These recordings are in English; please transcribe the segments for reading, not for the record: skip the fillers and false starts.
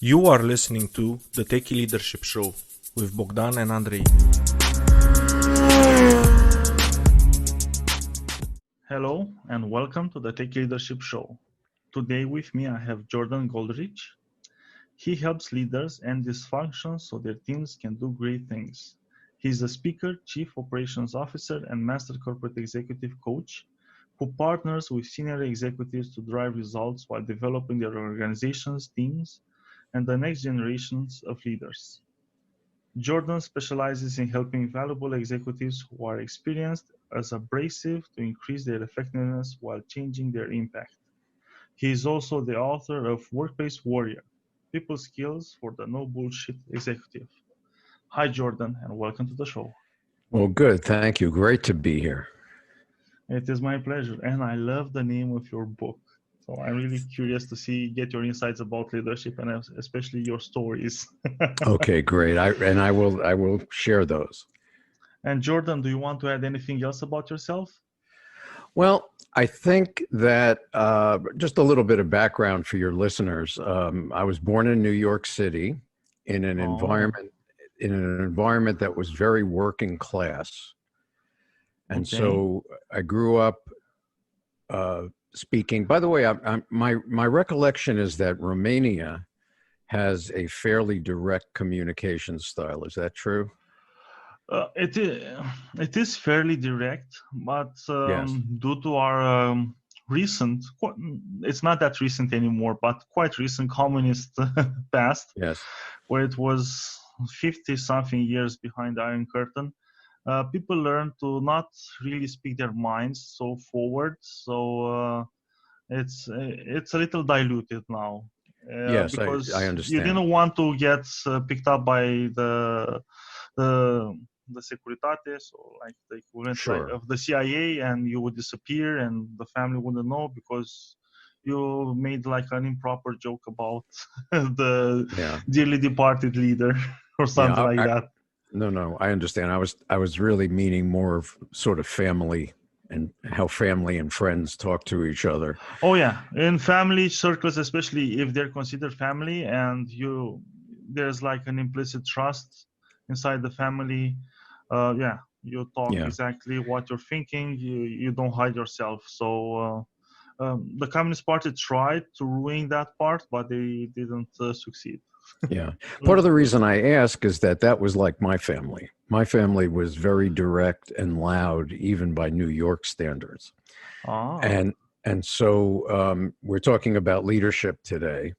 You are listening to the Techie Leadership Show with Bogdan and Andrei. Hello and welcome to the Techie Leadership Show. Today with me I have Jordan Goldrich. He helps leaders end dysfunction so their teams can do great things. He's a speaker, chief operations officer, and master corporate executive coach who partners with senior executives to drive results while developing their organizations, teams, and the next generations of leaders. Jordan specializes in helping valuable executives who are experienced as abrasive to increase their effectiveness while changing their impact. He is also the author of Workplace Warrior, People Skills for the No Bullshit Executive. Hi, Jordan, and welcome to the show. Well, good. Thank you. Great to be here. It is my pleasure, and I love the name of your book. So I'm really curious to get your insights about leadership and especially your stories. Okay, great. I will share those. And Jordan, do you want to add anything else about yourself? Well, I think that just a little bit of background for your listeners. I was born in New York City in an environment that was very working class, and so I grew up speaking. By the way, my recollection is that Romania has a fairly direct communication style. Is that true? It is fairly direct, but Yes. due to our recent, it's not that recent anymore, but quite recent communist past, Yes. where it was 50-something years behind the Iron Curtain, people learn to not really speak their minds so forward. So it's a little diluted now. Yes, Because I you understand. didn't want to get picked up by the Securitate, so like the equivalent Sure. of the CIA, and you would disappear, and the family wouldn't know because you made like an improper joke about the dearly departed leader or something like that. No, I understand. I was really meaning more of sort of family and how family and friends talk to each other. Oh yeah, in family circles, especially if they're considered family, and there's like an implicit trust inside the family. You talk exactly what you're thinking. You don't hide yourself. So the Communist Party tried to ruin that part, but they didn't succeed. Yeah. Part of the reason I ask is that was like my family. My family was very direct and loud, even by New York standards. And so we're talking about leadership today.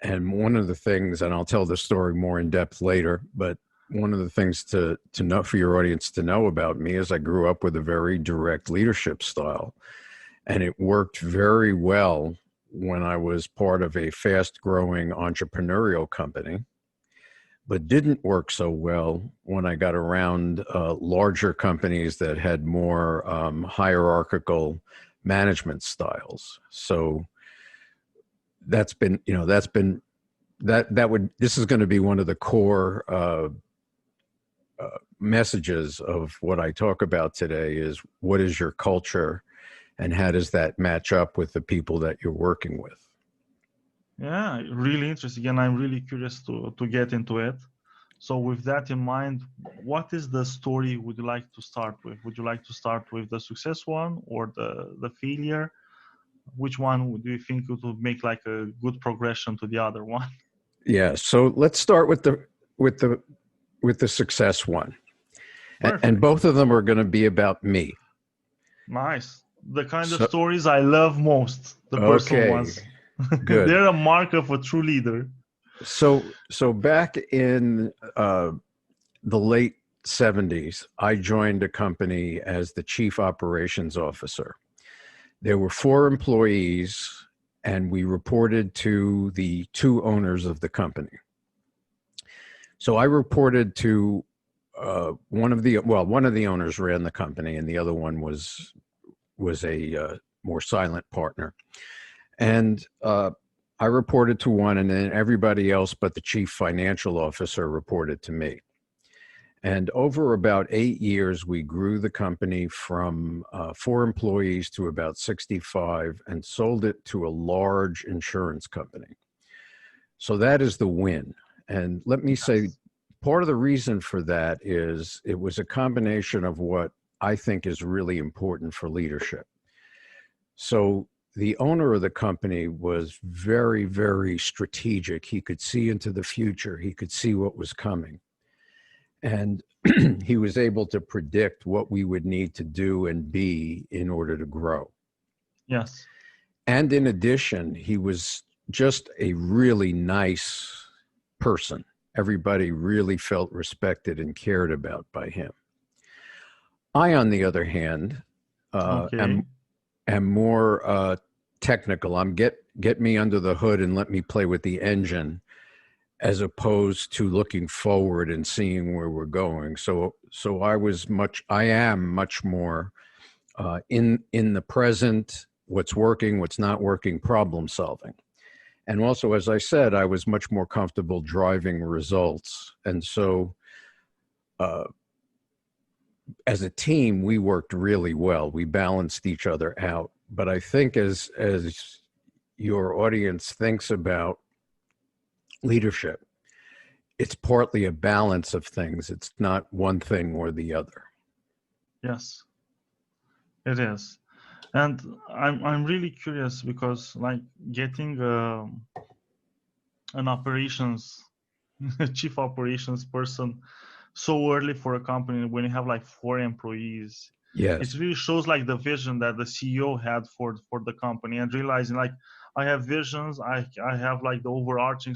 And one of the things, and I'll tell the story more in depth later, but one of the things to know for your audience to know about me is I grew up with a very direct leadership style. And it worked very well when I was part of a fast-growing entrepreneurial company, but didn't work so well when I got around larger companies that had more hierarchical management styles. So this is going to be one of the core messages of what I talk about today is what is your culture and how does that match up with the people that you're working with? Yeah, really interesting. And I'm really curious to get into it. So with that in mind, what is the story would you like to start with? Would you like to start with the success one or the failure? Which one do you think it would make like a good progression to the other one? Yeah, so let's start with the success one. And both of them are going to be about me. Nice. The kind of stories I love most, the personal ones. Good. They're a mark of a true leader. So back in the late 70s, I joined a company as the chief operations officer. There were 4 employees, and we reported to the 2 owners of the company. So I reported to one of the owners ran the company, and the other one was a more silent partner. And I reported to one, and then everybody else but the chief financial officer reported to me. And over about 8 years, we grew the company from 4 employees to about 65 and sold it to a large insurance company. So that is the win. And let me say, part of the reason for that is it was a combination of what I think is really important for leadership. So the owner of the company was very, very strategic. He could see into the future. He could see what was coming. And he was able to predict what we would need to do and be in order to grow. Yes. And in addition, he was just a really nice person. Everybody really felt respected and cared about by him. I, on the other hand, am more technical. I'm get me under the hood and let me play with the engine, as opposed to looking forward and seeing where we're going. So I am much more in the present, what's working, what's not working, problem solving. And also, as I said, I was much more comfortable driving results. And so as a team, we worked really well. We balanced each other out. But I think as your audience thinks about leadership, it's partly a balance of things. It's not one thing or the other. Yes, it is. And I'm really curious because like getting an operations chief operations person so early for a company when you have like 4 employees, yes, it really shows like the vision that the CEO had for the company, and realizing like I have visions, I have like the overarching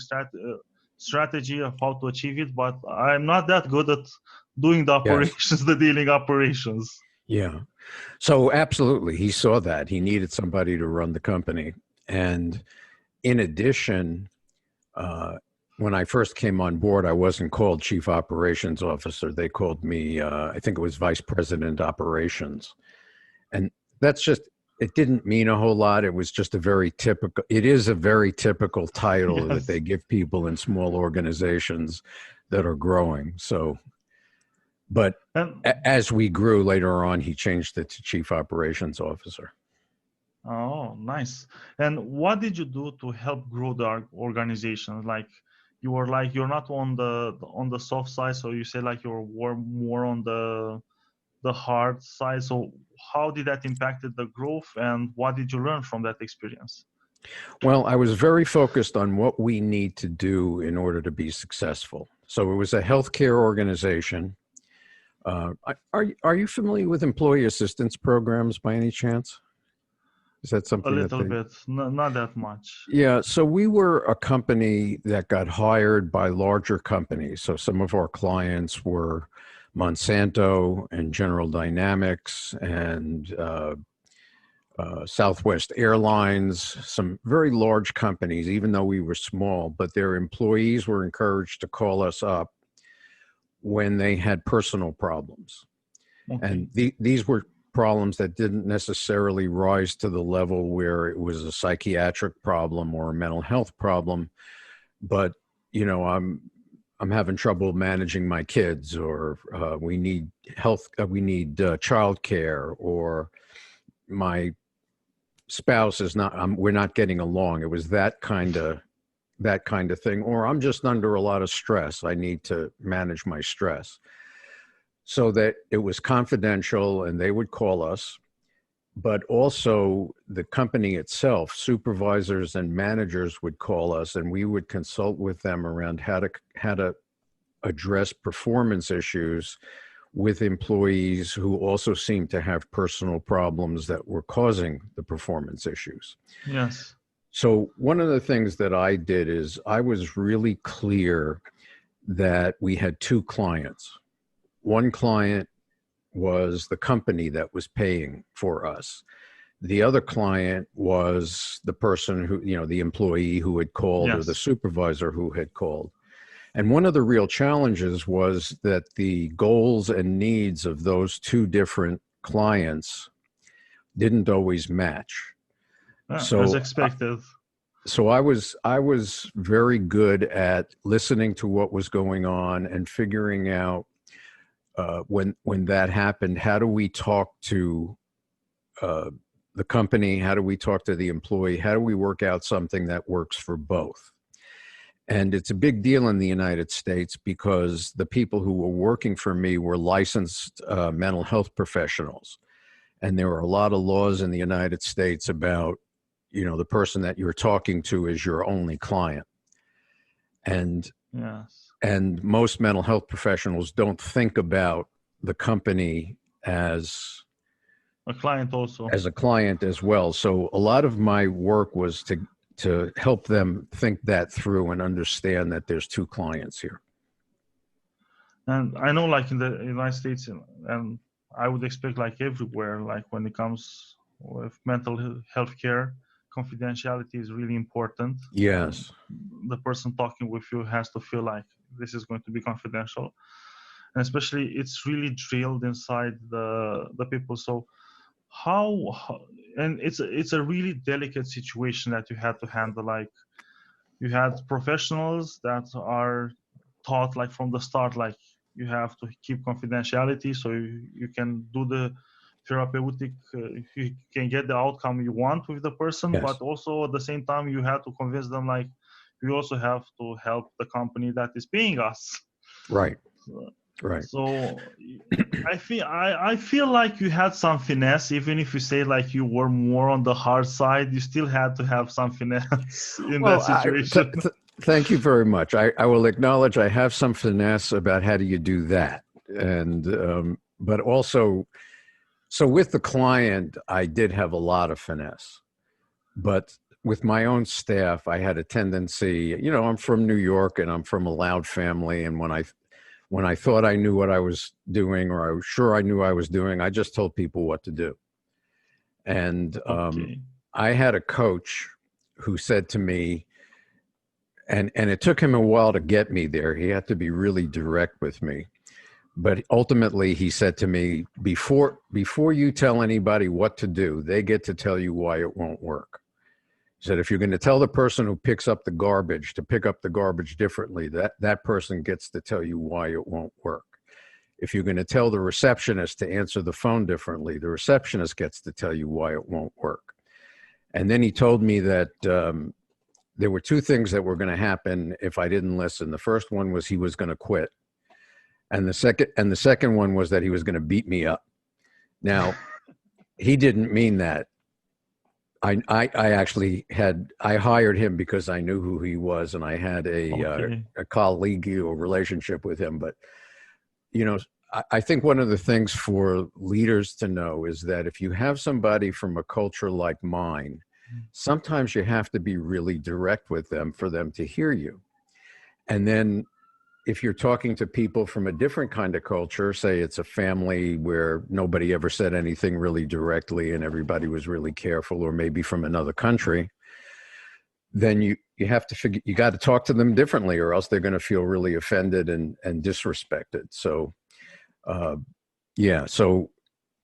strategy of how to achieve it, but I'm not that good at doing the operations, the dealing operations. Yeah. So absolutely, he saw that. He needed somebody to run the company. And in addition, when I first came on board, I wasn't called Chief Operations Officer. They called me, I think it was Vice President Operations. And that's just, it didn't mean a whole lot. It was just it is a very typical title that they give people in small organizations that are growing. So, but as we grew later on, he changed it to Chief Operations Officer. Oh, nice. And what did you do to help grow the organization? Like you're not on the soft side, so you say like you're more on the hard side. So how did that impacted the growth, and what did you learn from that experience? Well, I was very focused on what we need to do in order to be successful. So it was a healthcare organization. Are you familiar with employee assistance programs by any chance? Is that something? A little bit, not that much. Yeah, so we were a company that got hired by larger companies. So some of our clients were Monsanto and General Dynamics and Southwest Airlines, some very large companies, even though we were small, but their employees were encouraged to call us up when they had personal problems. Okay. And these were problems that didn't necessarily rise to the level where it was a psychiatric problem or a mental health problem, but you know, I'm having trouble managing my kids, or we need childcare, or my spouse is not, we're not getting along. It was that kind of thing, or I'm just under a lot of stress. I need to manage my stress. So that it was confidential, and they would call us, but also the company itself, supervisors and managers would call us, and we would consult with them around how to address performance issues with employees who also seemed to have personal problems that were causing the performance issues. Yes. So one of the things that I did is I was really clear that we had 2 clients. One client was the company that was paying for us. The other client was the person who, you know, the employee who had called, yes, or the supervisor who had called. And one of the real challenges was that the goals and needs of those 2 different clients didn't always match. So, as expected. So I was very good at listening to what was going on and figuring out when that happened, how do we talk to the company? How do we talk to the employee? How do we work out something that works for both? And it's a big deal in the United States because the people who were working for me were licensed mental health professionals. And there are a lot of laws in the United States about, the person that you're talking to is your only client. And Yes. and most mental health professionals don't think about the company as A client also. as a client as well. So a lot of my work was to help them think that through and understand that there's two clients here. And I know, like in the United States, and I would expect like everywhere, like when it comes with mental health care, confidentiality is really important. Yes. The person talking with you has to feel like this is going to be confidential. And especially it's really drilled inside the people. So how and it's a really delicate situation that you had to handle. Like you had professionals that are taught like from the start, like you have to keep confidentiality so you can do the therapeutic, you can get the outcome you want with the person. Yes. But also at the same time you have to convince them like we also have to help the company that is paying us. Right. So, Right. so I feel like you had some finesse, even if you say like you were more on the hard side, you still had to have some finesse in that situation. Thank you very much. I will acknowledge I have some finesse about how do you do that. And, but also, so with the client, I did have a lot of finesse, but with my own staff, I had a tendency, I'm from New York and I'm from a loud family. And when I thought I knew what I was doing, or I was sure I knew I was doing, I just told people what to do. And Okay. I had a coach who said to me, and it took him a while to get me there. He had to be really direct with me. But ultimately, he said to me, before you tell anybody what to do, they get to tell you why it won't work. He said, if you're going to tell the person who picks up the garbage to pick up the garbage differently, that person gets to tell you why it won't work. If you're going to tell the receptionist to answer the phone differently, the receptionist gets to tell you why it won't work. And then he told me that there were two things that were going to happen if I didn't listen. The first one was he was going to quit. And the second one was that he was going to beat me up. Now, he didn't mean that. I hired him because I knew who he was, and I had a collegial relationship with him. But, I think one of the things for leaders to know is that if you have somebody from a culture like mine, sometimes you have to be really direct with them for them to hear you. And then if you're talking to people from a different kind of culture, say it's a family where nobody ever said anything really directly and everybody was really careful, or maybe from another country, then you have to figure, you got to talk to them differently, or else they're going to feel really offended and disrespected. So, so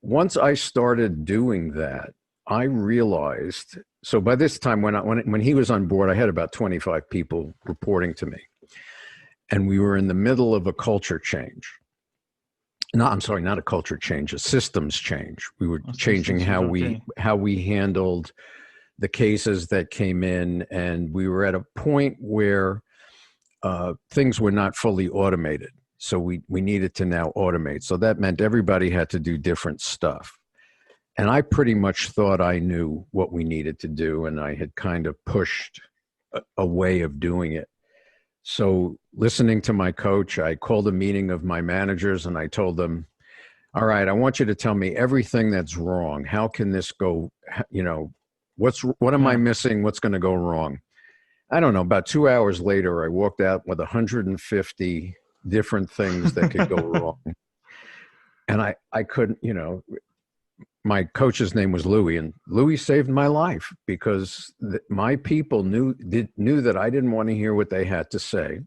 once I started doing that, I realized, so by this time when he was on board, I had about 25 people reporting to me. And we were in the middle of a culture change. No, I'm sorry, not a culture change, a systems change. We were changing how we handled the cases that came in, and we were at a point where things were not fully automated. So we needed to now automate. So that meant everybody had to do different stuff. And I pretty much thought I knew what we needed to do, and I had kind of pushed a way of doing it. So listening to my coach, I called a meeting of my managers and I told them, all right, I want you to tell me everything that's wrong. How can this go? What am I missing? What's going to go wrong? I don't know. About 2 hours later, I walked out with 150 different things that could go wrong. And I couldn't, my coach's name was Louis, and Louis saved my life because my people knew that I didn't want to hear what they had to say.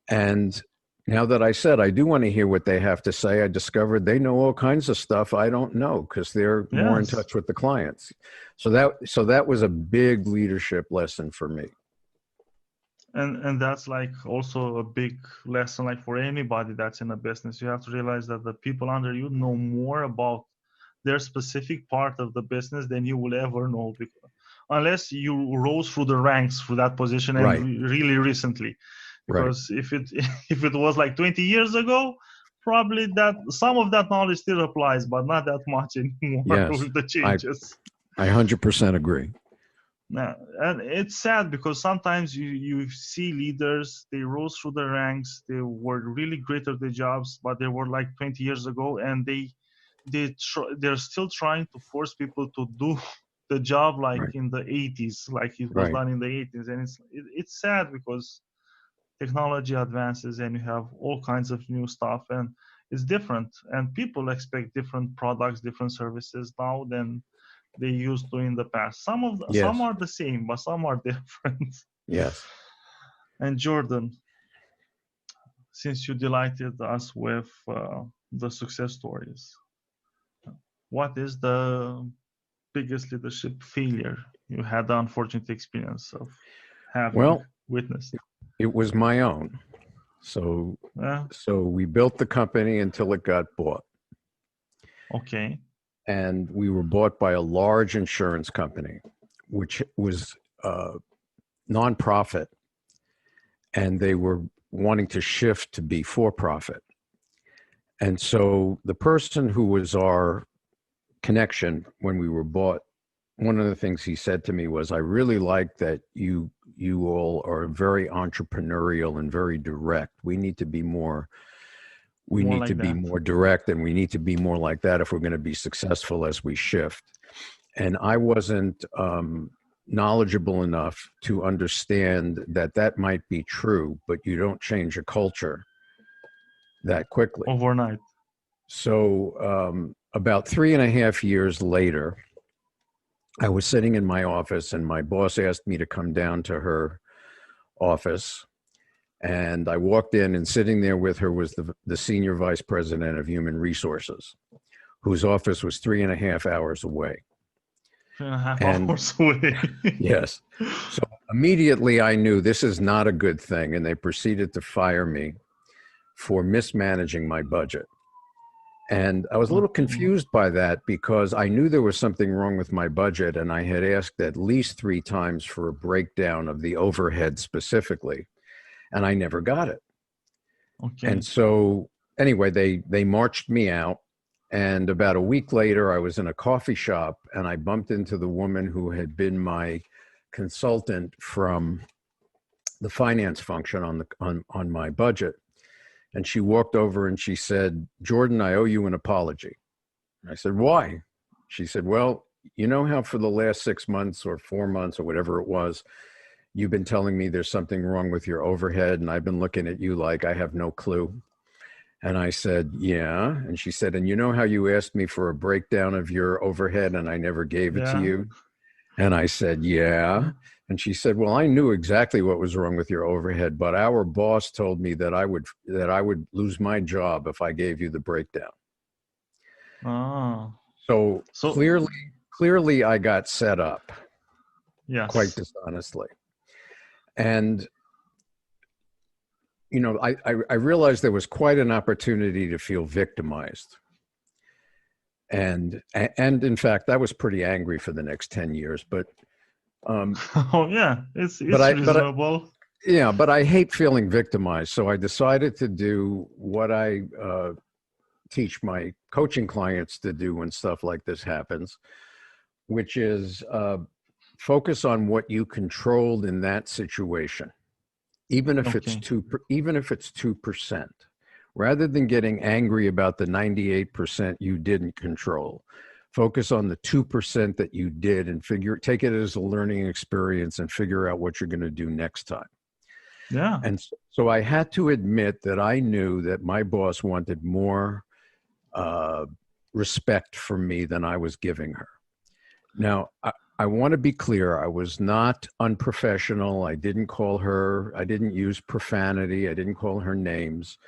And now that I said I do want to hear what they have to say, I discovered they know all kinds of stuff I don't know because they're more in touch with the clients. So that was a big leadership lesson for me. And that's like also a big lesson, like for anybody that's in a business. You have to realize that the people under you know more about their specific part of the business than you will ever know. Because unless you rose through the ranks through that position and Right. really recently. Right. Because if it was like 20 years ago, probably that some of that knowledge still applies, but not that much anymore Yes, with the changes. I 100% agree. Yeah, and it's sad because sometimes you see leaders, they rose through the ranks, they were really great at their jobs, but they were like 20 years ago, and they're still trying to force people to do the job like Right. in the 80s, like it was Right. done in the 80s, and it's sad because technology advances and you have all kinds of new stuff, and it's different, and people expect different products, different services now than they used to in the past. Some Yes. are the same, but some are different. Yes. And Jordan, since you delighted us with the success stories, what is the biggest leadership failure you had the unfortunate experience of having witnessed? It was my own. So we built the company until it got bought. Okay. And we were bought by a large insurance company, which was nonprofit, and they were wanting to shift to be for-profit. And so the person who was our connection when we were bought, one of the things he said to me was, I really like that you all are very entrepreneurial and very direct. We need to be more direct, and we need to be more like that if we're going to be successful as we shift. And I wasn't knowledgeable enough to understand that might be true, but you don't change a culture that quickly. Overnight. So about 3.5 years later, I was sitting in my office, and my boss asked me to come down to her office. And I walked in, and sitting there with her was the senior vice president of human resources, whose office was 3.5 hours away. 3.5 hours away. Yes. So immediately I knew this is not a good thing. And they proceeded to fire me for mismanaging my budget. And I was a little confused by that because I knew there was something wrong with my budget. And I had asked at least 3 times for a breakdown of the overhead specifically. And I never got it. Okay. And so anyway, they marched me out. And about a week later, I was in a coffee shop, and I bumped into the woman who had been my consultant from the finance function on my budget. And she walked over and she said, Jordan, I owe you an apology. I said, why? She said, well, you know how for the last 6 months or 4 months or whatever it was, you've been telling me there's something wrong with your overhead, and I've been looking at you like I have no clue. And I said, yeah. And she said, and you know how you asked me for a breakdown of your overhead and I never gave it to you? And I said, yeah. And she said, well, I knew exactly what was wrong with your overhead, but our boss told me that I would lose my job if I gave you the breakdown. Oh. So clearly I got set up. Yes. Quite dishonestly. And you know, I realized there was quite an opportunity to feel victimized. And in fact, I was pretty angry for the next 10 years, but oh yeah, it's reasonable. But I hate feeling victimized. So I decided to do what I teach my coaching clients to do when stuff like this happens, which is focus on what you controlled in that situation. Even if it's 2%, rather than getting angry about the 98% you didn't control, focus on the 2% that you did and take it as a learning experience and figure out what you're going to do next time. Yeah. And so I had to admit that I knew that my boss wanted more respect from me than I was giving her. Now, I want to be clear. I was not unprofessional. I didn't use profanity. I didn't call her names,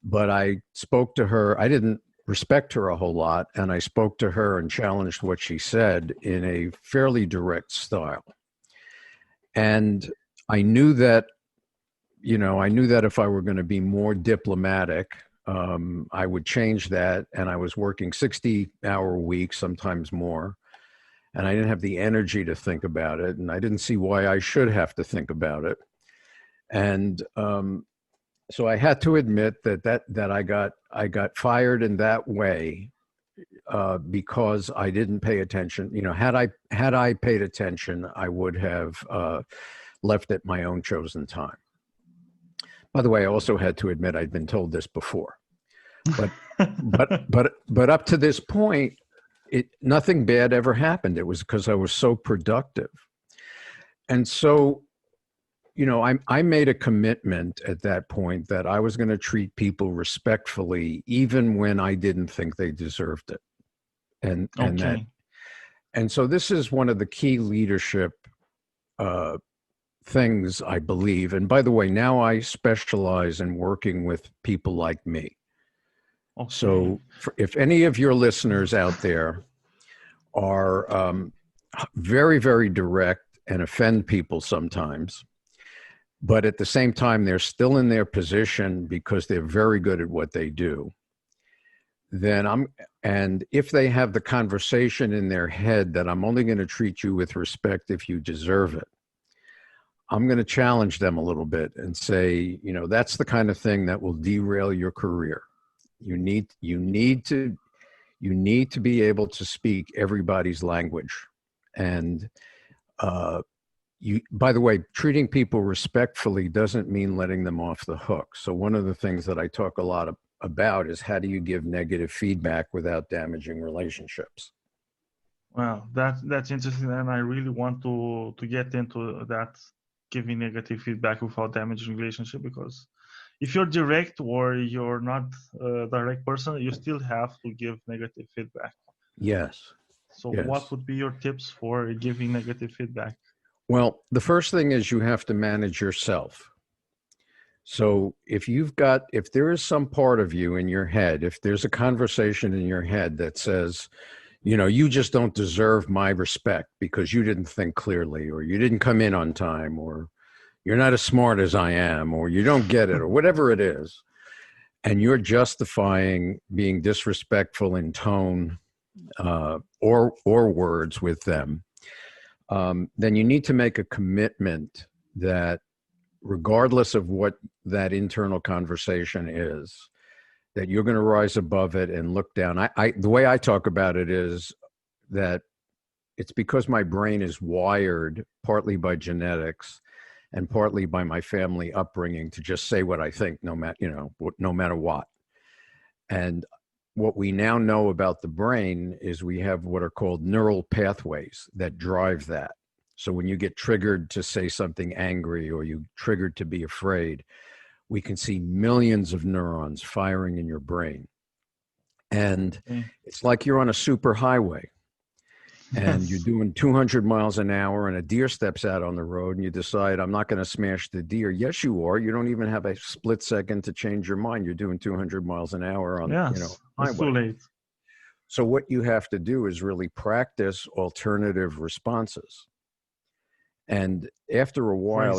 but I spoke to her. I didn't respect her a whole lot. And I spoke to her and challenged what she said in a fairly direct style. And I knew that, if I were going to be more diplomatic, I would change that. And I was working 60-hour weeks, sometimes more. and I didn't have the energy to think about it, and I didn't see why I should have to think about it. And so I had to admit that I got fired in that way because I didn't pay attention. You know, had I paid attention, I would have left at my own chosen time. By the way, I also had to admit I'd been told this before, but but up to this point, nothing bad ever happened. It was because I was so productive, and so, you know, I made a commitment at that point that I was going to treat people respectfully, even when I didn't think they deserved it, and so this is one of the key leadership things, I believe. And by the way, now I specialize in working with people like me. Okay. So if any of your listeners out there are very, very direct and offend people sometimes, but at the same time, they're still in their position because they're very good at what they do, and if they have the conversation in their head that I'm only going to treat you with respect if you deserve it, I'm going to challenge them a little bit and say, you know, that's the kind of thing that will derail your career. You need to be able to speak everybody's language. And by the way, treating people respectfully doesn't mean letting them off the hook. So one of the things that I talk a lot about is how do you give negative feedback without damaging relationships? Wow, that's interesting, and I really want to get into that, giving negative feedback without damaging relationship, because if you're direct or you're not a direct person, you still have to give negative feedback. Yes. So what would be your tips for giving negative feedback? Well, the first thing is you have to manage yourself. So if there is some part of you in your head, if there's a conversation in your head that says, you know, you just don't deserve my respect because you didn't think clearly, or you didn't come in on time, or you're not as smart as I am, or you don't get it, or whatever it is, and you're justifying being disrespectful in tone or words with them, then you need to make a commitment that regardless of what that internal conversation is, that you're going to rise above it and look down. The way I talk about it is that it's because my brain is wired partly by genetics and partly by my family upbringing to just say what I think, no matter what. And what we now know about the brain is we have what are called neural pathways that drive that. So when you get triggered to say something angry, or you triggered to be afraid, we can see millions of neurons firing in your brain. And it's like you're on a super highway and you're doing 200 miles an hour and a deer steps out on the road and you decide, I'm not going to smash the deer. Yes, you are. You don't even have a split second to change your mind. You're doing 200 miles an hour on, highway. It's too late. So what you have to do is really practice alternative responses. And after a while,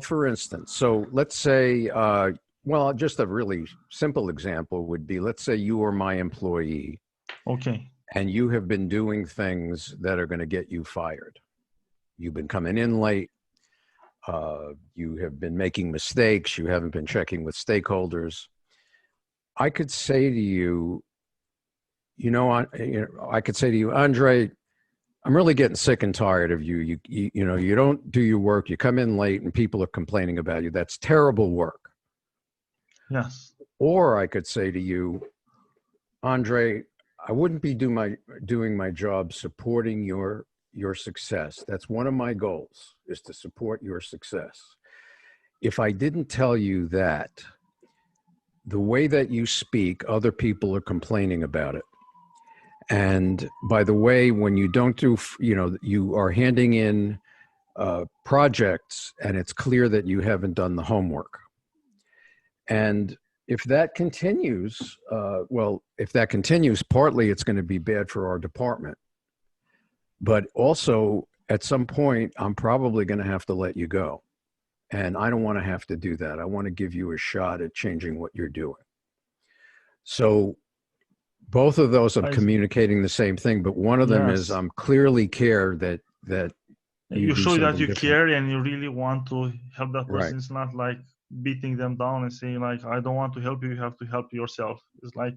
for instance, so let's say, just a really simple example would be, let's say you are my employee. Okay. And you have been doing things that are going to get you fired. You've been coming in late. You have been making mistakes. You haven't been checking with stakeholders. I could say to you, I could say to you, Andrei, I'm really getting sick and tired of you. You don't do your work. You come in late and people are complaining about you. That's terrible work. Yes. Or I could say to you, Andrei, I wouldn't be doing my job supporting your success. That's one of my goals, is to support your success. If I didn't tell you that, the way that you speak, other people are complaining about it. And by the way, when you don't do, you are handing in projects and it's clear that you haven't done the homework. And if that continues, partly it's going to be bad for our department. But also, at some point, I'm probably going to have to let you go. And I don't want to have to do that. I want to give you a shot at changing what you're doing. So Both of those of I- communicating the same thing, but one of them is Yes. clearly care that You do show that something you different. care and you really want to help that person. Right. It's not like beating them down and saying like, I don't want to help you, you have to help yourself. It's like,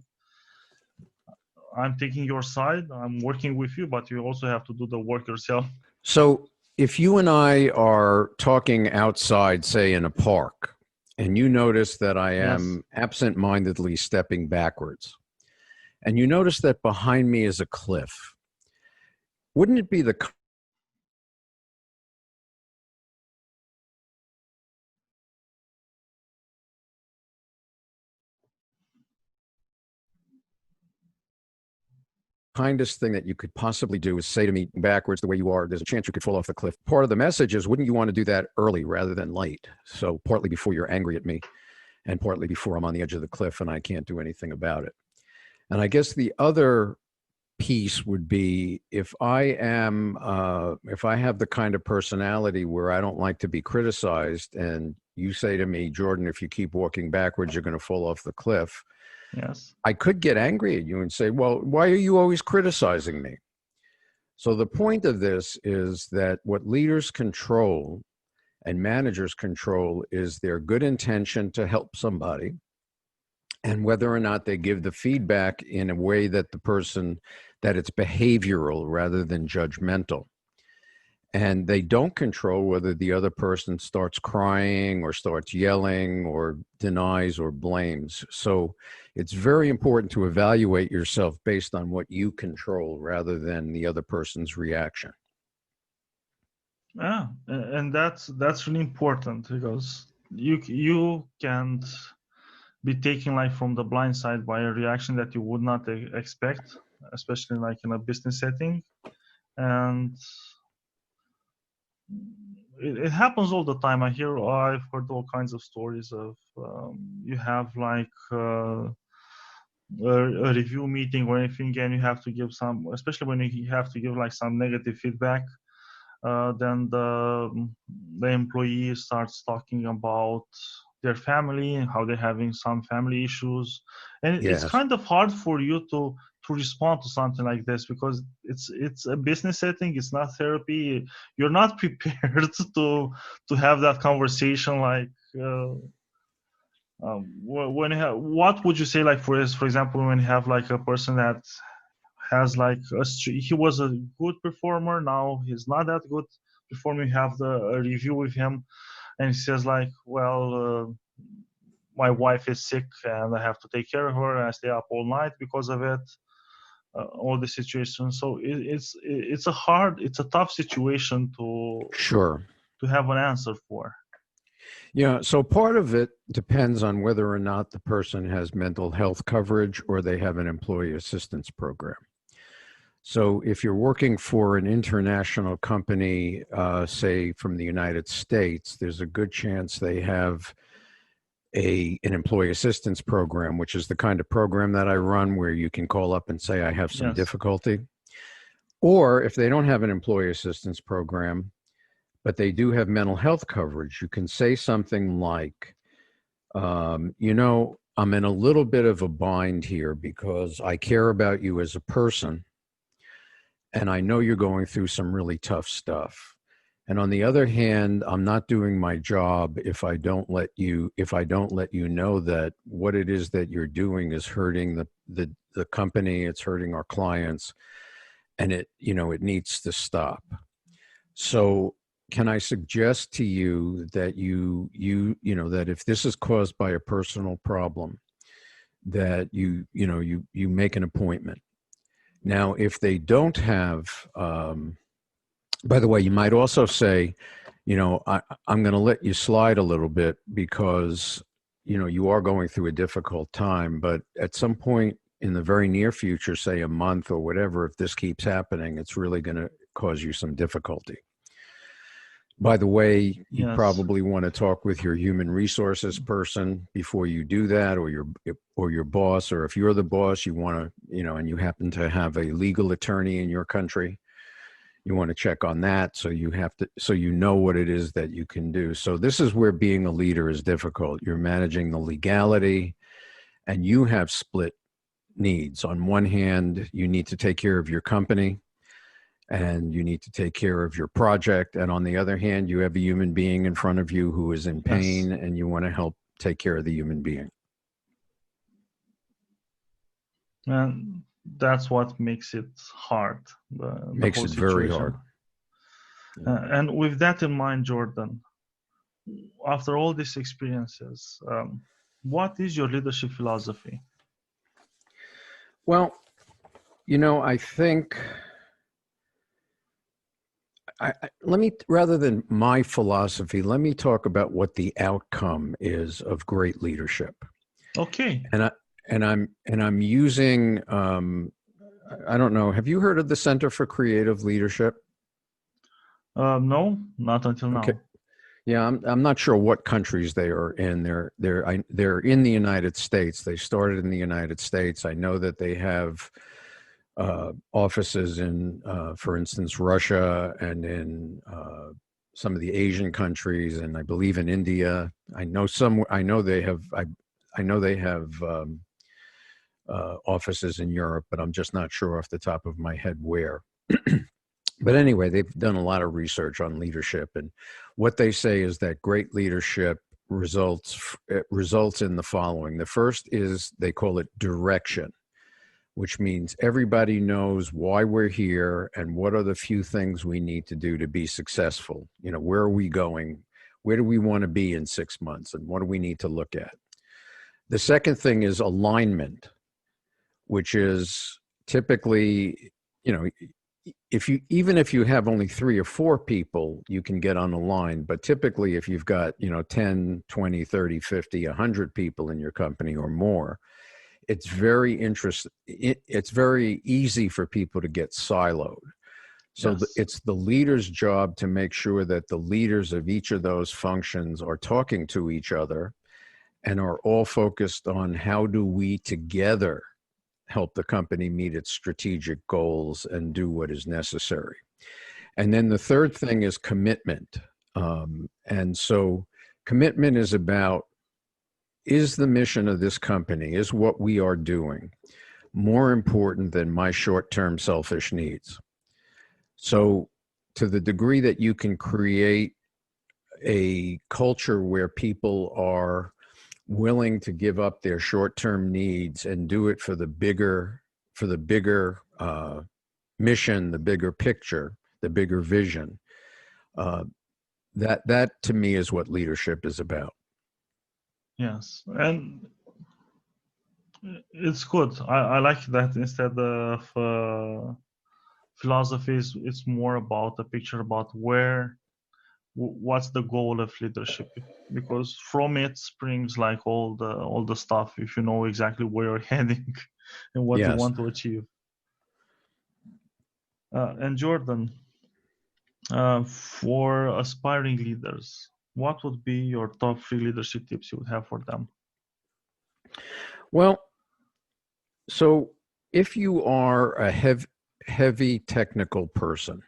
I'm taking your side, I'm working with you, but you also have to do the work yourself. So if you and I are talking outside, say in a park, and you notice that I am absent-mindedly stepping backwards, and you notice that behind me is a cliff, wouldn't it be the kindest thing that you could possibly do is say to me backwards the way you are, there's a chance you could fall off the cliff? Part of the message is, wouldn't you want to do that early rather than late? So partly before you're angry at me, and partly before I'm on the edge of the cliff and I can't do anything about it. And I guess the other piece would be, if I have the kind of personality where I don't like to be criticized, and you say to me, Jordan, if you keep walking backwards, you're going to fall off the cliff. Yes. I could get angry at you and say, well, why are you always criticizing me? So the point of this is that what leaders control and managers control is their good intention to help somebody, and whether or not they give the feedback in a way that that it's behavioral rather than judgmental. And they don't control whether the other person starts crying or starts yelling or denies or blames. So it's very important to evaluate yourself based on what you control rather than the other person's reaction. Yeah, and that's really important, because you can't be taken like from the blind side by a reaction that you would not expect, especially like in a business setting. And it happens all the time. I've heard all kinds of stories of you have like a review meeting or anything, and you have to give some, especially when you have to give like some negative feedback. Then the employee starts talking about their family and how they're having some family issues, and it's Yes. kind of hard for you to respond to something like this, because it's a business setting, it's not therapy. You're not prepared to have that conversation. Like when you have, what would you say, like for example, when you have like a person that has like he was a good performer, now he's not that good performer, you have a review with him, and he says like, well, my wife is sick and I have to take care of her and I stay up all night because of it, all the situation. So it's a tough situation to have an answer for. Yeah, so part of it depends on whether or not the person has mental health coverage or they have an employee assistance program. So if you're working for an international company, say from the United States, there's a good chance they have an employee assistance program, which is the kind of program that I run, where you can call up and say, I have some difficulty. Or if they don't have an employee assistance program, but they do have mental health coverage, you can say something like, you know, I'm in a little bit of a bind here because I care about you as a person, and I know you're going through some really tough stuff. And on the other hand, I'm not doing my job if I don't let you know that what it is that you're doing is hurting the company, it's hurting our clients, and it needs to stop. So can I suggest to you that you that if this is caused by a personal problem, that you make an appointment. Now, if they don't have, by the way, you might also say, I'm going to let you slide a little bit because, you are going through a difficult time, but at some point in the very near future, say a month or whatever, if this keeps happening, it's really going to cause you some difficulty. By the way, you probably want to talk with your human resources person before you do that, or your boss, or if you're the boss, you want to, and you happen to have a legal attorney in your country, you want to check on that. So you know what it is that you can do. So this is where being a leader is difficult. You're managing the legality, and you have split needs. On one hand, you need to take care of your company and you need to take care of your project. And on the other hand, you have a human being in front of you who is in pain, and you want to help take care of the human being. And that's what makes it hard. Makes it very hard. And with that in mind, Jordan, after all these experiences, what is your leadership philosophy? Well, I think let me, rather than my philosophy, let me talk about what the outcome is of great leadership. Okay. And I'm using I don't know. Have you heard of the Center for Creative Leadership? No, not until now. Okay. Yeah, I'm not sure what countries they are in. They're in the United States. They started in the United States. I know that they have offices in, for instance, Russia and in some of the Asian countries, and I believe in India. I know they have offices in Europe, but I'm just not sure off the top of my head where. But anyway, they've done a lot of research on leadership, and what they say is that great leadership results in the following. The first is, they call it direction, which means everybody knows why we're here and what are the few things we need to do to be successful. Where are we going? Where do we want to be in 6 months? And what do we need to look at? The second thing is alignment, which is typically, even if you have only 3 or 4 people, you can get on the line. But typically, if you've got, 10, 20, 30, 50, 100 people in your company or more, it's very it's very easy for people to get siloed. So Yes. It's the leader's job to make sure that the leaders of each of those functions are talking to each other and are all focused on how do we together help the company meet its strategic goals and do what is necessary. And then the third thing is commitment. And so commitment is about, is the mission of this company, is what we are doing more important than my short-term selfish needs? So to the degree that you can create a culture where people are willing to give up their short-term needs and do it for the bigger mission, the bigger picture, the bigger vision, that to me is what leadership is about. Yes, and it's good. I like that instead of philosophies, it's more about a picture about what's the goal of leadership, because from it springs like all the stuff, if you know exactly where you're heading and what Yes. you want to achieve. And Jordan, for aspiring leaders, what would be your top 3 leadership tips you would have for them? Well, so if you are a heavy technical person,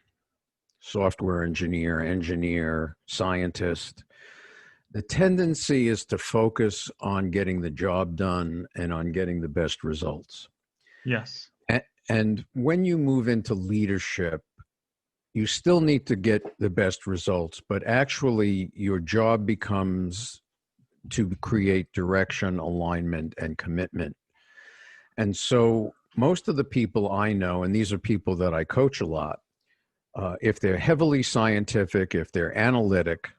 software engineer, scientist, the tendency is to focus on getting the job done and on getting the best results. Yes. And when you move into leadership, you still need to get the best results, but actually your job becomes to create direction, alignment, and commitment. And so most of the people I know, and these are people that I coach a lot, if they're heavily scientific, if they're analytic,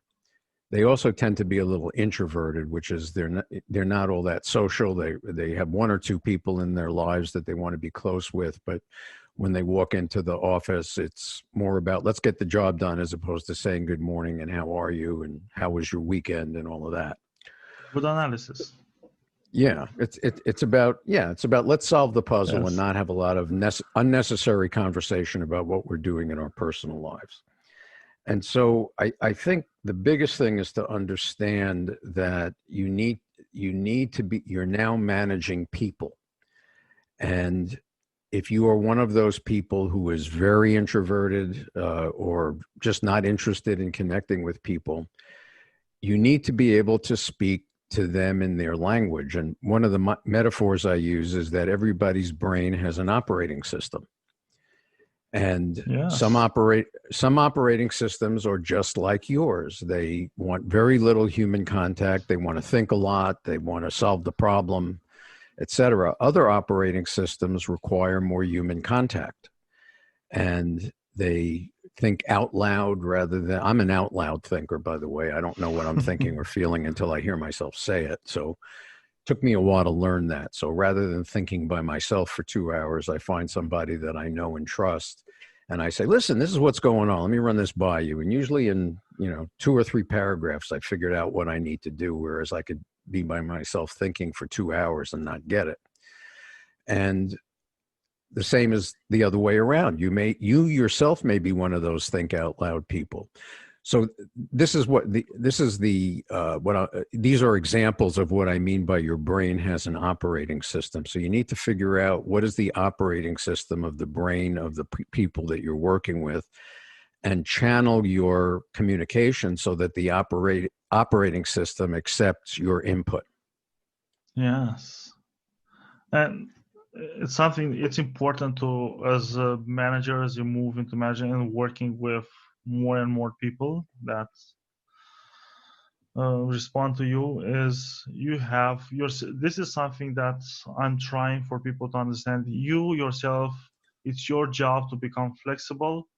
they also tend to be a little introverted, which is they're not all that social. They have 1 or 2 people in their lives that they want to be close with, but when they walk into the office, it's more about let's get the job done as opposed to saying good morning and how are you and how was your weekend and all of that. Good analysis. Yeah, it's about let's solve the puzzle. Yes. And not have a lot of unnecessary conversation about what we're doing in our personal lives. And so I think the biggest thing is to understand that you need to be, you're now managing people. And if you are one of those people who is very introverted or just not interested in connecting with people, you need to be able to speak to them in their language. And one of the metaphors I use is that everybody's brain has an operating system. And Yes. some operating systems are just like yours. They want very little human contact. They want to think a lot. They want to solve the problem, etc. Other operating systems require more human contact, and they think out loud rather than. I'm an out loud thinker, by the way. I don't know what I'm thinking or feeling until I hear myself say it. So it took me a while to learn that. So rather than thinking by myself for 2 hours, I find somebody that I know and trust, and I say, listen, this is what's going on. Let me run this by you. And usually in 2 or 3 paragraphs, I figured out what I need to do, whereas I could be by myself thinking for 2 hours and not get it. And the same as the other way around. You yourself may be one of those think out loud people. So these are examples of what I mean by your brain has an operating system. So you need to figure out what is the operating system of the brain of the people that you're working with, and channel your communication so that the operating system accepts your input. Yes. And it's important to, as a manager, as you move into managing and working with more and more people that respond to you, is you have this is something that I'm trying for people to understand. You yourself, it's your job to become flexible,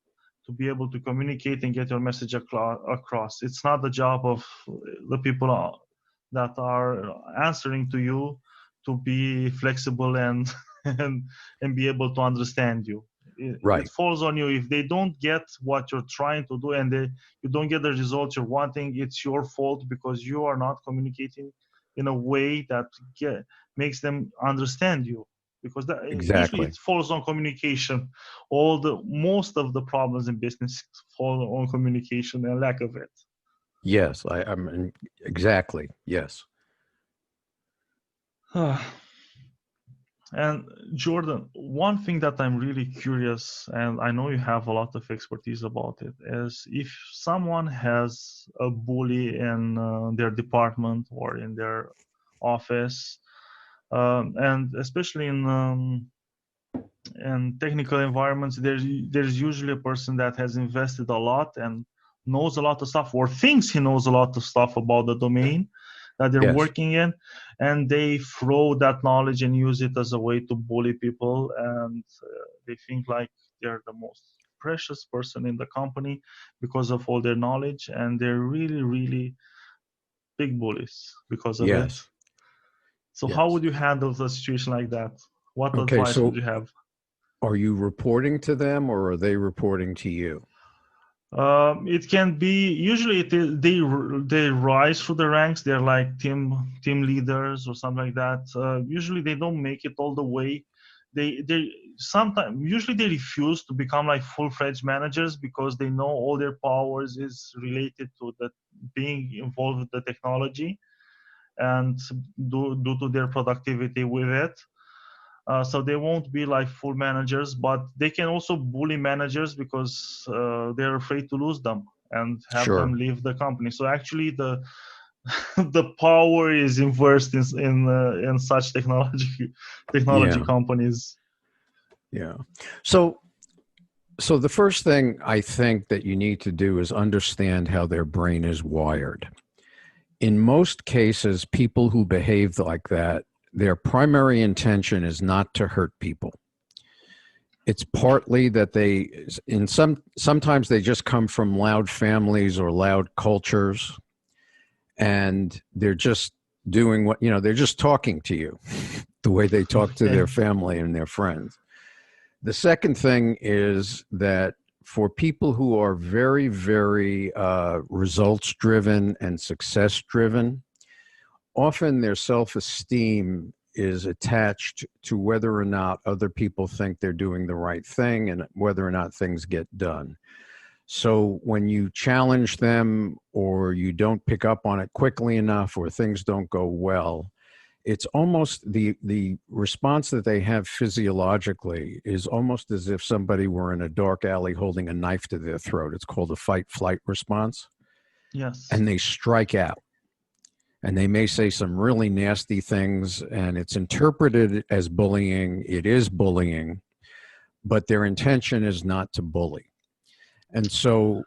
to be able to communicate and get your message across. It's not the job of the people that are answering to you to be flexible and and be able to understand you. Right. It falls on you. If they don't get what you're trying to do and you don't get the results you're wanting, it's your fault, because you are not communicating in a way that makes them understand you. Because usually it falls on communication. Most of the problems in business fall on communication and lack of it. Yes, I'm exactly. Yes. And Jordan, one thing that I'm really curious, and I know you have a lot of expertise about it, is if someone has a bully in their department or in their office, and especially in technical environments, there's usually a person that has invested a lot and knows a lot of stuff, or thinks he knows a lot of stuff about the domain that they're working in, and they throw that knowledge and use it as a way to bully people, and they think like they're the most precious person in the company because of all their knowledge, and they're really, really big bullies because of it. So how would you handle a situation like that? What advice would you have? Are you reporting to them, or are they reporting to you? It can be, usually they rise through the ranks. They're like team leaders or something like that. Usually they don't make it all the way. Usually they refuse to become like full-fledged managers, because they know all their powers is related to that being involved with the technology, and due to their productivity with it. So they won't be like full managers, but they can also bully managers because they're afraid to lose them and have them leave the company. So actually the power is inversed in such technology companies. Yeah. So the first thing I think that you need to do is understand how their brain is wired. In most cases, people who behave like that, their primary intention is not to hurt people. It's partly that sometimes they just come from loud families or loud cultures, and they're just doing they're just talking to you the way they talk to their family and their friends. The second thing is that for people who are very, very results driven and success driven, often their self-esteem is attached to whether or not other people think they're doing the right thing and whether or not things get done. So when you challenge them, or you don't pick up on it quickly enough, or things don't go well, it's almost the response that they have physiologically is almost as if somebody were in a dark alley holding a knife to their throat. It's called a fight-flight response. Yes. And they strike out. and they may say some really nasty things, and it's interpreted as bullying. It is bullying, but their intention is not to bully. And so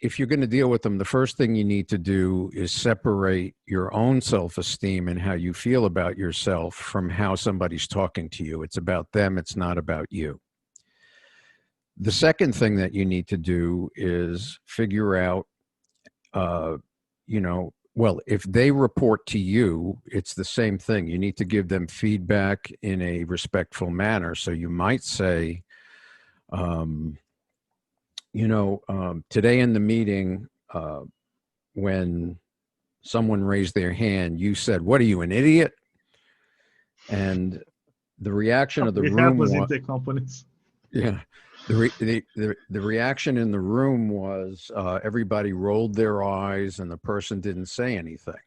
if you're going to deal with them, the first thing you need to do is separate your own self-esteem and how you feel about yourself from how somebody's talking to you. It's about them. It's not about you. The second thing that you need to do is figure out, well, if they report to you, it's the same thing. You need to give them feedback in a respectful manner. So you might say, today in the meeting, when someone raised their hand, you said, "What are you, an idiot?" And the reaction of the room was, in the companies. Yeah, the reaction in the room was everybody rolled their eyes and the person didn't say anything.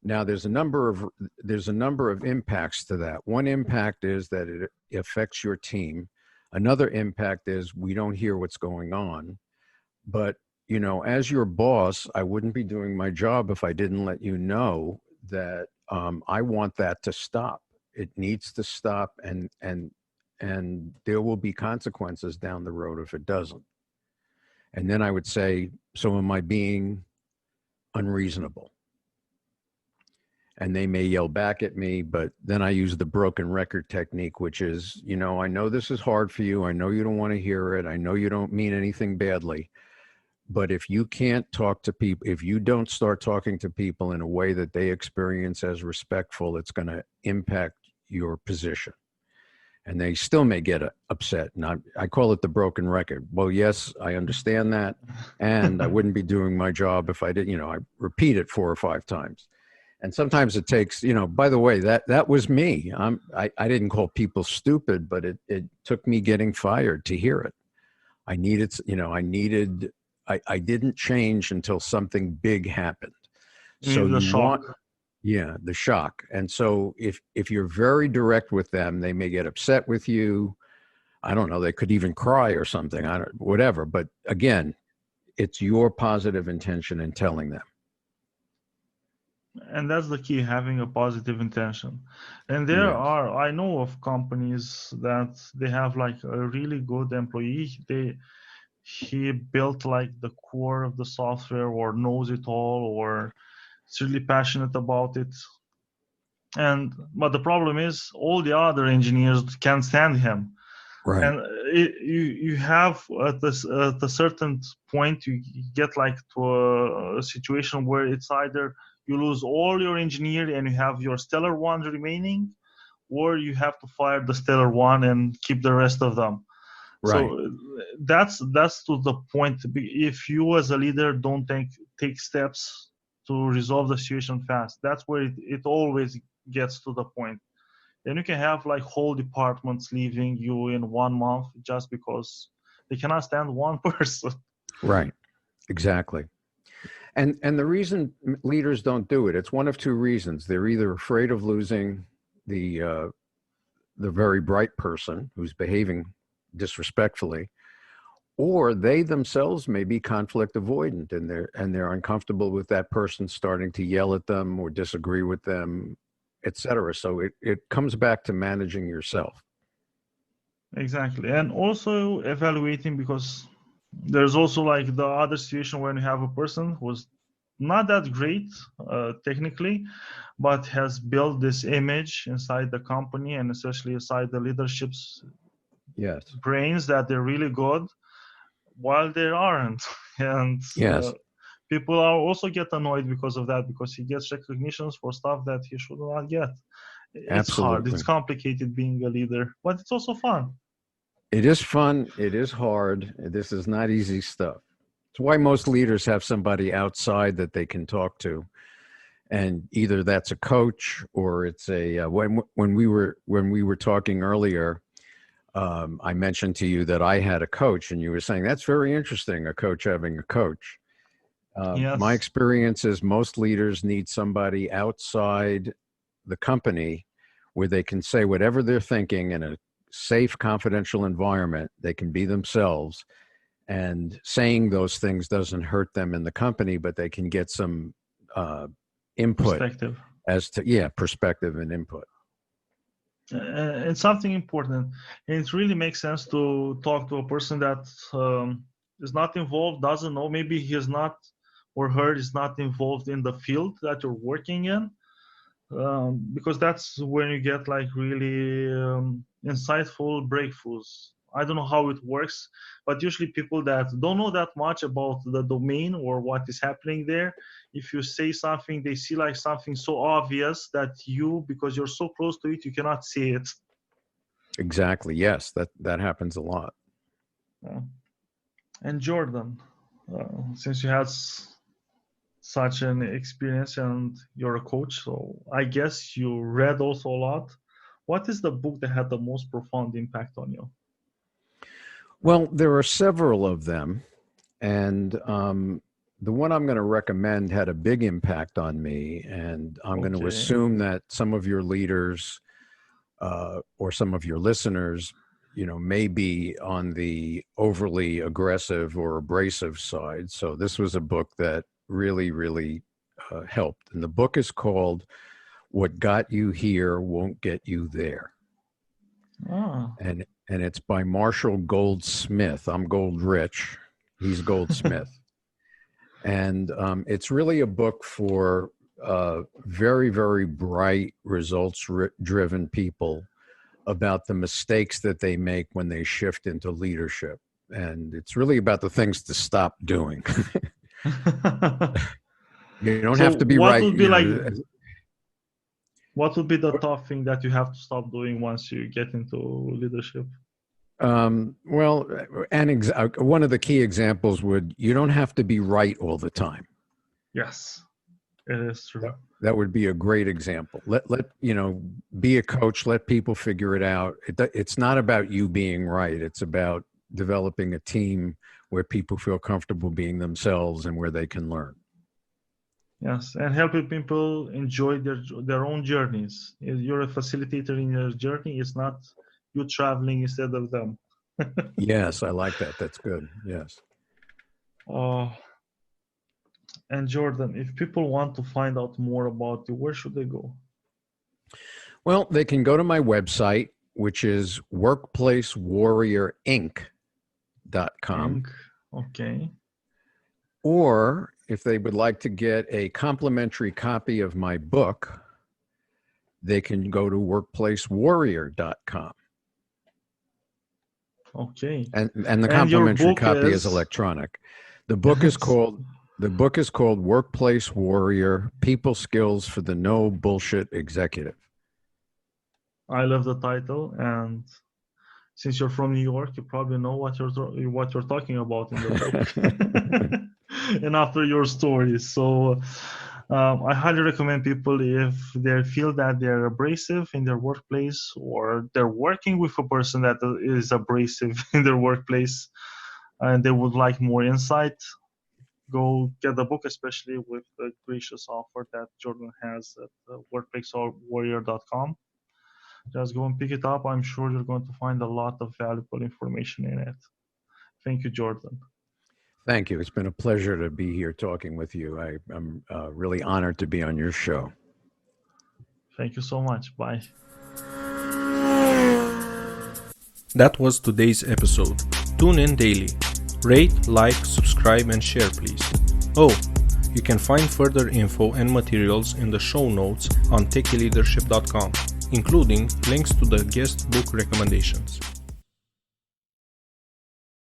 Now there's a number of impacts to that. One impact is that it affects your team. Another impact is we don't hear what's going on. But, as your boss, I wouldn't be doing my job if I didn't let you know that I want that to stop. It needs to stop, and there will be consequences down the road if it doesn't. And then I would say, so am I being unreasonable? And they may yell back at me, but then I use the broken record technique, which is, I know this is hard for you. I know you don't want to hear it. I know you don't mean anything badly. But if you can't talk to people, if you don't start talking to people in a way that they experience as respectful, it's going to impact your position. And they still may get upset. And I call it the broken record. Well, yes, I understand that. And I wouldn't be doing my job if I did, I repeat it 4 or 5 times. And sometimes it takes, by the way, that was me. I didn't call people stupid, but it took me getting fired to hear it. I didn't change until something big happened. So the shock. The shock. And so if you're very direct with them, they may get upset with you. I don't know, they could even cry or something, whatever. But again, it's your positive intention in telling them. And that's the key, having a positive intention. And I know of companies that they have like a really good employee. He built like the core of the software, or knows it all, or is really passionate about it. But the problem is all the other engineers can't stand him. Right. And you have at a certain point, you get like to a situation where it's either you lose all your engineer and you have your stellar ones remaining, or you have to fire the stellar one and keep the rest of them. Right. So that's to the point. If you as a leader don't take steps to resolve the situation fast, that's where it always gets to the point. Then you can have like whole departments leaving you in 1 month just because they cannot stand one person. Right. Exactly. And the reason leaders don't do it, it's one of 2 reasons. They're either afraid of losing the very bright person who's behaving disrespectfully, or they themselves may be conflict avoidant, and they're uncomfortable with that person starting to yell at them or disagree with them, etc. So it comes back to managing yourself. Exactly. And also evaluating, because there's also like the other situation when you have a person who's not that great technically, but has built this image inside the company, and especially inside the leadership's brains, that they're really good while they aren't. And people are also get annoyed because of that, because he gets recognitions for stuff that he should not get. It's hard. It's complicated being a leader, but it's also fun. It is fun. It is hard. This is not easy stuff. It's why most leaders have somebody outside that they can talk to, and either that's a coach or it's a when we were talking earlier, I mentioned to you that I had a coach, and you were saying that's very interesting, a coach having a coach. Yes. My experience is most leaders need somebody outside the company where they can say whatever they're thinking in a safe, confidential environment. They can be themselves, and saying those things doesn't hurt them in the company, but they can get some input perspective. as to perspective and input. It's something important, and it really makes sense to talk to a person that is not involved, doesn't know, maybe he is not or her is not involved in the field that you're working in, because that's when you get like really insightful breakthroughs. I don't know how it works, but usually people that don't know that much about the domain or what is happening there, if you say something, they see like something so obvious that you, because you're so close to it, you cannot see it. Exactly. Yes, that happens a lot. And Jordan, since you had such an experience and you're a coach, so I guess you read also a lot. What is the book that had the most profound impact on you? Well, there are several of them, and the one I'm going to recommend had a big impact on me, and I'm going to assume that some of your leaders or some of your listeners, may be on the overly aggressive or abrasive side. So this was a book that really, really helped. And the book is called "What Got You Here Won't Get You There." And it's by Marshall Goldsmith. I'm Goldrich. He's Goldsmith. And it's really a book for very, very bright, results-driven people about the mistakes that they make when they shift into leadership. And it's really about the things to stop doing. You don't have to be right. What would be the tough thing that you have to stop doing once you get into leadership? Well, one of the key examples you don't have to be right all the time. Yes, it is true. That would be a great example. Let be a coach, let people figure it out. It's not about you being right. It's about developing a team where people feel comfortable being themselves and where they can learn. Yes, and helping people enjoy their own journeys. You're a facilitator in your journey. It's not you traveling instead of them. Yes, I like that. That's good. Yes. And Jordan, if people want to find out more about you, where should they go? Well, they can go to my website, which is workplacewarriorinc.com. Okay. Or if they would like to get a complimentary copy of my book, they can go to workplacewarrior.com. Okay. And the complimentary copy is electronic. The book is called Workplace Warrior: People Skills for the No Bullshit Executive. I love the title, and since you're from New York, you probably know what you're talking about in the book. And after your story, so I highly recommend people, if they feel that they're abrasive in their workplace, or they're working with a person that is abrasive in their workplace, and they would like more insight, go get the book, especially with the gracious offer that Jordan has at workplacewarrior.com. Just go and pick it up. I'm sure you're going to find a lot of valuable information in it. Thank you, Jordan. Thank you. It's been a pleasure to be here talking with you. I'm really honored to be on your show. Thank you so much. Bye. That was today's episode. Tune in daily. Rate, like, subscribe, and share, please. Oh, you can find further info and materials in the show notes on techyleadership.com, including links to the guest book recommendations.